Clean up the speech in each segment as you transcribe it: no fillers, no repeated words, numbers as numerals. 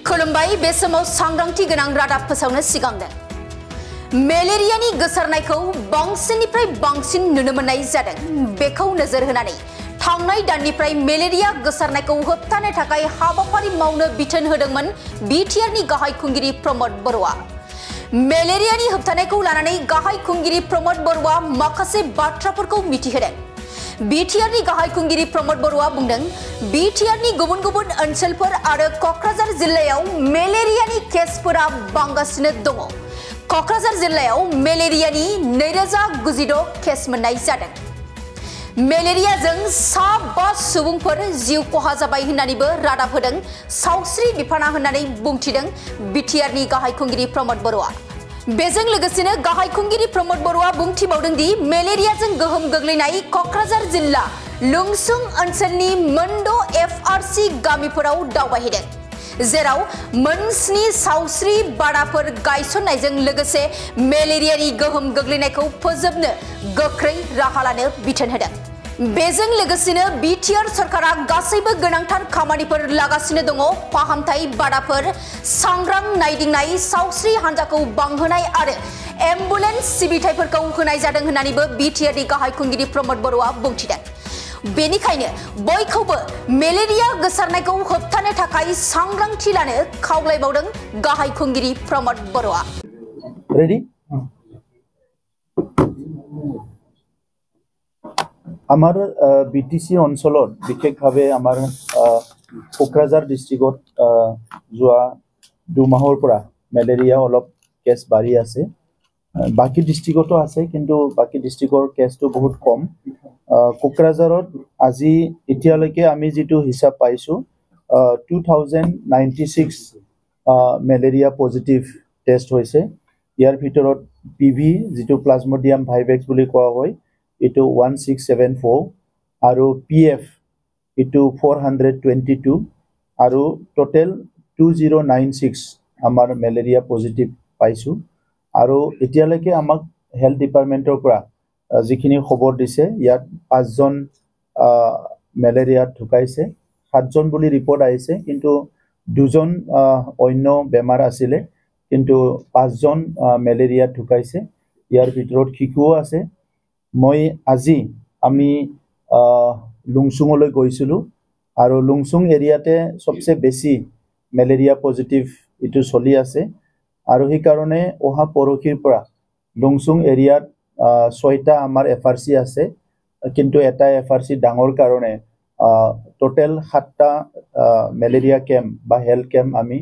खुलुमबाय बे समाव सांग्रांथि गोनां रादाब फोसावनो सिगांदों मेलेरियानि गोसारनायखौ बांसिननिफ्राय बांसिन नुनो मोननाय जादों बेखौ नोजोर होनानै थांनाय दाननिफ्राय मेलेरिया गोसारनायखौ होबथानो थाखाय हाबाफारि मावनो बिथोन होदोंमोन बिटिआरनि गाहाय खुंगिरि प्रमोद बरुवा मेलेरियानि होबथानायखौ लानानै गाहाय खुंगिरि प्रमोद बरुवा माखासे बाथ्राफोरखौ मिथिहोदों बिटिआरनि गाहाय खुंगिरि प्रमोद बरुवा बुंदों बिटिआरनि गुबुन गुबुन ओनसोलफोर आरो कक्राझार जिल्लायाव मेलेरियानि केसफोरा बांगासिनो दङ कक्राझार जिल्लायाव मेलेरियानि 2096 केस मोननाय जादों मेलेरियाजों 5 सुबुंफोर जिउ खहा जाबाय होननानैबो रादाब होदों सावस्रि बिफाना होननानै बुंथिदों बिटिआरनि गाहाय खुंगिरि प्रमोद बरुवा बेजों लोगोसेनो गाहाय खुंगिरि प्रमोद बरुवा बुंथिबावदों दि मेलेरियाजों गोहोम गोग्लैनाय कक्राझार जिल्ला लुंसुं ओनसोलनि मोनद' एफआरसि गामिफोराव दावबायहैदों जेराव मोनस्नि सावस्रि बादाफोर गायसननायजों लोगोसे मेलेरियानि गोहोम गोग्लैनायखौ फोजोबनो गोख्रै राहा लानो बिथोन होदों बेजों लोगोसेनो बिटिआर सरकारा गासैबो गोनांथार खामानिफोर लागासिनो दङ फाहामथाय बादाफोर सांग्रां नायदिंनाय सावस्रि हान्जाखौ बांहोनाय आरो एम्बुलेन्स सिबिथायफोरखौ होनाय जादों होननानैबो बिटिआरनि गाहाय खुंगिरि प्रमोद बरुवा बुंथिदों बेनिखायनो बयखौबो मेलेरिया गोसारनायखौ होबथानो थाखाय सांग्रांथि लानो खावलायबावदों गाहाय खुंगिरि प्रमोद बरुवा रेडी आमार बीटीसी অঞ্চলত বিশেষভাৱে আমাৰ কোকৰাঝাৰ ডিস্ট্ৰিক্টত যোৱা 2 মাহৰ পৰা মেলেৰিয়া অলপ কেছ বাঢ়ি আছে বাকি ডিস্ট্ৰিক্টতো আছে কিন্তু বাকি ডিস্ট্ৰিক্টৰ কেছটো বহুত কম কোকৰাঝাৰত আজি এতিয়ালৈকে আমি যেটো হিসাব পাইছো 2096 মেলেৰিয়া পজিটিভ টেষ্ট হৈছে ইয়াৰ ভিতৰত পিভি যেটো প্লাজমোডিয়াম ভাইভেক্স বুলি কোৱা হয় Itu 1674 aru PF itu 422 aru total 2096 amar malaria positive paisu aru etialeke amak health department or pura jikhini khobor dise yat 5 jon malaria thukaise 7 jon boli report aise kintu 2 jon onno bemar asile kintu 5 jon malaria thukaise yar bitorot khikuo ase মই আজি আমি লুংসুংলৈ গৈছিলো আৰু লুংসুং এৰিয়াতে সবচে বেছি malaria positive ইটো চলি আছে আৰু এই কাৰণে ওহা পৰখিৰ পৰা লুংসুং এৰিয়াত 6টা আমাৰ এফআৰসি আছে কিন্তু এটা এফআৰসি ডাঙৰ কাৰণে টোটাল 7টা মেলেৰিয়া ক্যাম্প বা হেলথ ক্যাম্প আমি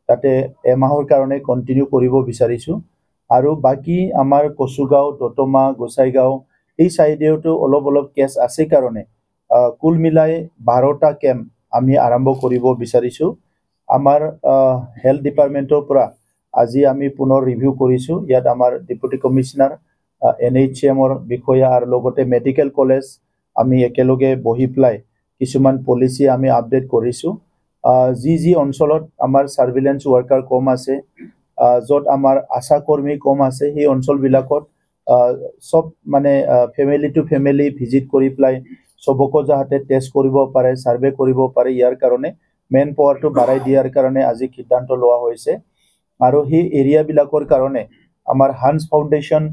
তাতে এমাহৰ কাৰণে কন্টিনিউ কৰিব বিচাৰিছো আৰু বাকি আমাৰ কসুগাঁও দতমা গোসাইগাঁও এই সাইডেওটো অলপ কেস আছে কাৰণে কুল মিলাই 12টা ক্যাম্প আমি আৰম্ভ কৰিব বিচাৰিছো আমাৰ হেলথ ডিপাৰ্টমেন্টৰ পৰা আজি আমি পুনৰ ৰিভিউ কৰিছো ইয়াত আমাৰ ডেপুটি কমিশনাৰ এনএইচএমৰ বিষয়া আৰু লগতে মেডিকেল কলেজ আমি একেলগে বহি প্লাই কিছুমান পলিসি আমি আপডেট কৰিছো জি অঞ্চলত আমাৰ সাৰ্ভিলেন্স ওয়াৰ্কাৰ কম আছে যত আমাৰ আশা কৰ্মী কম আছে এই অঞ্চল বিলাকত সব মানে ফ্যামিলি টু ফ্যামিলি ভিজিট কৰি প্লাই সবকো যাতে টেস্ট কৰিব পাৰে সাৰ্ভে কৰিব পাৰে ইয়াৰ কাৰণে মেন পাৱাৰটো বাঢ়াই দিয়াৰ কাৰণে আজি সিদ্ধান্ত লোৱা হৈছে আৰু এই এৰিয়া বিলাকৰ কাৰণে আমাৰ হান্স ফাউন্ডেশন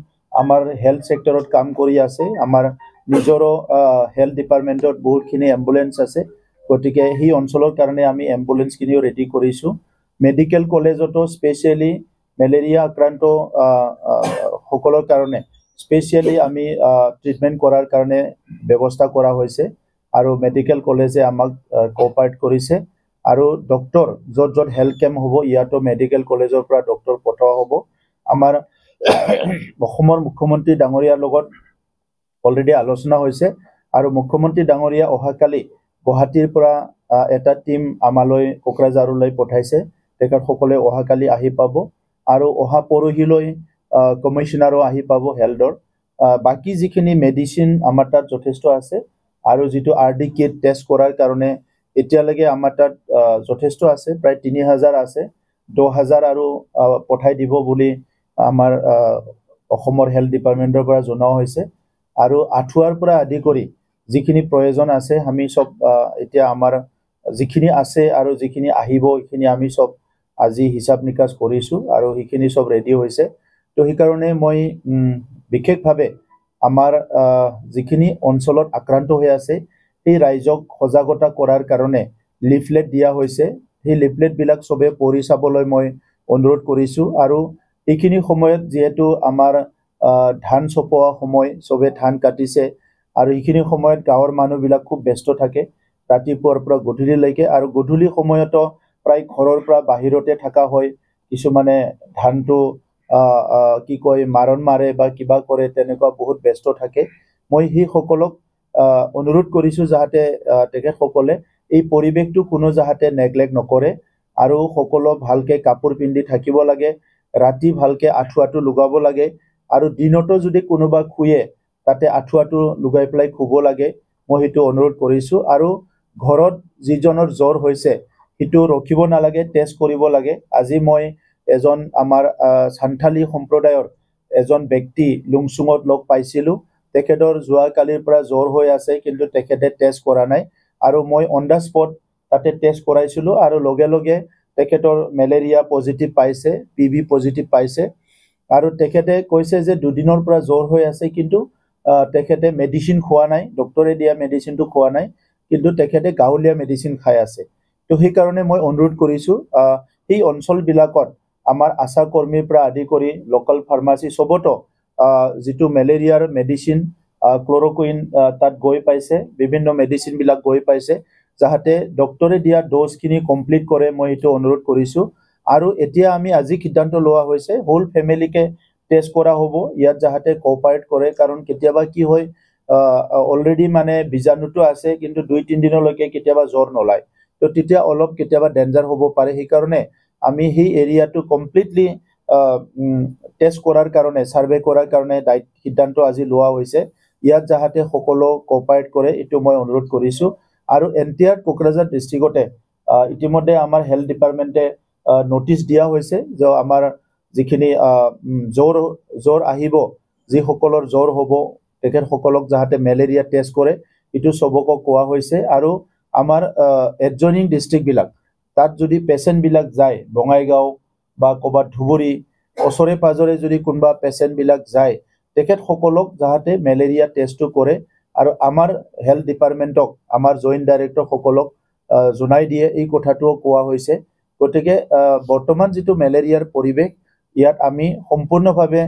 আমাৰ হেলথ সেক্টৰত কাম কৰি আছে আমাৰ নিজৰ হেলথ ডিপাৰ্টমেন্টত বহুতখিনি এম্বুলেন্স আছে গতিকে এই অঞ্চলৰ কাৰণে আমি এম্বুলেন্স কিনিও ৰেডি কৰিছো মেডিকেল কলেজতো স্পেশালি মেলেৰিয়া আক্ৰান্ত সকলৰ কাৰণে স্পেশালি আমি ট্ৰিটমেন্ট কৰাৰ কাৰণে ব্যৱস্থা কৰা হৈছে আৰু মেডিকেল কলেজে আমাক কোঅপাৰেট কৰিছে আৰু ডক্টৰ যত হেলথ ক্যাম্প হ'ব ইয়াতো মেডিকেল কলেজৰ পৰা ডক্টৰ পঠোৱা হ'ব আমাৰ অসমৰ মুখ্যমন্ত্ৰী ডাঙৰীয়াৰ লগত অলৰেডি আলোচনা হৈছে আৰু মুখ্যমন্ত্ৰী ডাঙৰীয়া অহাকালি গুৱাহাটীৰ পৰা এটা টিম আমালৈ কোকৰাঝাৰলৈ পঠাইছে তেখেতসকলে অহাকালি আহি পাব আৰু অহা পৰহিলৈ কমিশনাৰো আহি পাব হেলথৰ বাকি যিখিনি মেডিসিন আমাৰ তাত যথেষ্ট আছে আৰু যেটো আৰডি কিট টেষ্ট কৰাৰ কাৰণে এতিয়ালৈকে আমাৰ তাত যথেষ্ট আছে প্ৰায় 3000 আছে 2000 আৰু পঠাই দিব বুলি আমাৰ অসমৰ হেলথ ডিপাৰ্টমেন্টৰ পৰা জনোৱা হৈছে আৰু আঠুৱাৰ পৰা আদি কৰি যিখিনি প্ৰয়োজন আছে আমি সব এতিয়া আমাৰ যিখিনি আছে আৰু যিখিনি আহিব এইখিনি আমি সব আজি হিচাপ নিকাচ কৰিছোঁ আৰু সেইখিনি সব ৰেডি হৈছে তো সেইকাৰণে মই বিশেষভাৱে আমাৰ যিখিনি অঞ্চলত আক্ৰান্ত হৈ আছে সেই ৰাইজক সজাগতা কৰাৰ কাৰণে লিফলেট দিয়া হৈছে সেই লিফলেটবিলাক সবে পঢ়ি চাবলৈ মই অনুৰোধ কৰিছোঁ আৰু এইখিনি সময়ত যেহেতু আমাৰ ধান চপোৱা সময় সবে ধান কাটিছে আৰু এইখিনি সময়ত গাঁৱৰ মানুহবিলাক খুব ব্যস্ত থাকে ৰাতিপুৱাৰ পৰা গধূলিলৈকে আৰু গধূলি সময়তো প্ৰায় ঘৰৰ পৰা বাহিৰতে থকা হয় কিছুমানে ধানটো কি কয় মাৰণ মাৰে বা কিবা কৰে তেনেকুৱা বহুত ব্যস্ত থাকে মই সেই সকলক অনুৰোধ কৰিছোঁ যাতে তেখেতসকলে এই পৰিৱেশটো কোনো যাতে নেগলেক্ট নকৰে আৰু সকলো ভালকে কাপোৰ পিন্ধি থাকিব লাগে ৰাতি ভালকে আঁঠুৱাটো লগাব লাগে আৰু দিনতো যদি কোনোবা শুয়ে তাতে আঁঠুৱাটো লগাই পেলাই শুব লাগে মই সেইটো অনুৰোধ কৰিছোঁ আৰু ঘৰত যিজনৰ জ্বৰ হৈছে সেইটো ৰখিব নালাগে টেষ্ট কৰিব লাগে আজি মই এজন আমাৰ সান্থালী সম্প্ৰদায়ৰ এজন ব্যক্তি লুংচুঙত লগ পাইছিলোঁ তেখেতৰ যোৱাকালিৰ পৰা জ্বৰ হৈ আছে কিন্তু তেখেতে টেষ্ট কৰা নাই আৰু মই অন দা স্পট তাতে টেষ্ট কৰাইছিলোঁ আৰু লগে লগে তেখেতৰ মেলেৰিয়া পজিটিভ পাইছে পিভি পজিটিভ পাইছে আৰু তেখেতে কৈছে যে দুদিনৰ পৰা জ্বৰ হৈ আছে কিন্তু তেখেতে মেডিচিন খোৱা নাই ডক্টৰে দিয়া মেডিচিনটো খোৱা নাই কিন্তু তেখেতে গাঁৱলীয়া মেডিচিন খাই আছে তো সেইকাৰণে মই অনুৰোধ কৰিছোঁ এই অঞ্চলবিলাকত আমাৰ আশা কৰ্মীৰ পৰা আদি কৰি লোকেল ফাৰ্মাচী সবতো যিটো মেলেৰিয়াৰ মেডিচিন ক্ল'ৰকুইন তাত গৈ পাইছে বিভিন্ন মেডিচিনবিলাক গৈ পাইছে যাতে ডক্টৰে দিয়া ড'জখিনি কমপ্লিট কৰে মই এইটো অনুৰোধ কৰিছোঁ আৰু এতিয়া আমি আজি সিদ্ধান্ত লোৱা হৈছে হোল ফেমিলিকে টেষ্ট কৰা হ'ব ইয়াত যাতে কোঅপাৰেট কৰে কাৰণ কেতিয়াবা কি হয় অলৰেডি মানে বীজাণুটো আছে কিন্তু 2-3 দিনলৈকে কেতিয়াবা জ্বৰ নলায় তো তেতিয়া অলপ কেতিয়াবা ডেঞ্জাৰ হ'ব পাৰে সেইকাৰণে আমি সেই এৰিয়াটো কমপ্লিটলি টেষ্ট কৰাৰ কাৰণে সাৰ্ভে কৰাৰ কাৰণে সিদ্ধান্ত আজি লোৱা হৈছে ইয়াত যাতে সকলো কোঅপাৰেট কৰে এইটো মই অনুৰোধ কৰিছোঁ আৰু এনটিআৰ কোকৰাঝাৰ ডিষ্ট্ৰিক্টতে ইতিমধ্যে আমাৰ হেলথ ডিপাৰ্টমেণ্টে নোটিছ দিয়া হৈছে যে আমাৰ যিখিনি জ্বৰ আহিব যিসকলৰ জ্বৰ হ'ব তেখেতসকলক যাতে মেলেৰিয়া টেষ্ট কৰে এইটো সবকো কোৱা হৈছে আৰু আমাৰ এডজইনিং ডিষ্ট্ৰিক্টবিলাক তাত যদি পেচেণ্টবিলাক যায় বঙাইগাঁও বা ক'ৰবাত ধুবুৰী ওচৰে পাজৰে যদি কোনোবা পেচেণ্টবিলাক যায় তেখেতসকলক যাতে মেলেৰিয়া টেষ্টটো কৰে আৰু আমাৰ হেলথ ডিপাৰ্টমেণ্টক আমাৰ জইণ্ট ডাইৰেক্টৰসকলক জনাই দিয়ে এই কথাটোও কোৱা হৈছে গতিকে বৰ্তমান যিটো মেলেৰিয়াৰ পৰিৱেশ ইয়াত আমি সম্পূৰ্ণভাৱে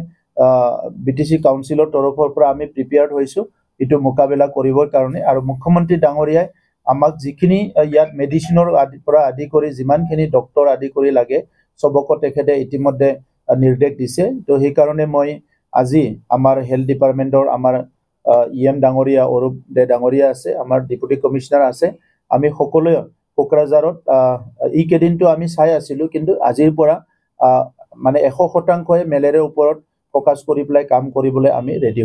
বিটিসি কাউন্সিলৰ তৰফৰ পৰা আমি প্ৰিপেয়াৰ্ড হৈছোঁ এইটো মোকাবিলা কৰিবৰ কাৰণে আৰু মুখ্যমন্ত্ৰী ডাঙৰীয়াই আমাক যিখিনি ইয়াত মেডিচিনৰ পৰা আদি কৰি যিমানখিনি ডক্টৰ আদি কৰি লাগে সবকো তেখেতে ইতিমধ্যে নিৰ্দেশ দিছে তো সেইকাৰণে মই আজি আমাৰ হেলথ ডিপাৰ্টমেণ্টৰ আমাৰ ইএম ডাঙৰীয়া অৰূপ দে ডাঙৰীয়া আছে আমাৰ ডেপুটি কমিশনাৰ আছে আমি সকলোৱে কোকৰাঝাৰত এই কেইদিনটো আমি চাই আছিলোঁ কিন্তু আজিৰ পৰা মানে 100% মেলেৰিয়াৰ ওপৰত ফ'কাছ কৰি পেলাই কাম কৰিবলৈ আমি ৰেডি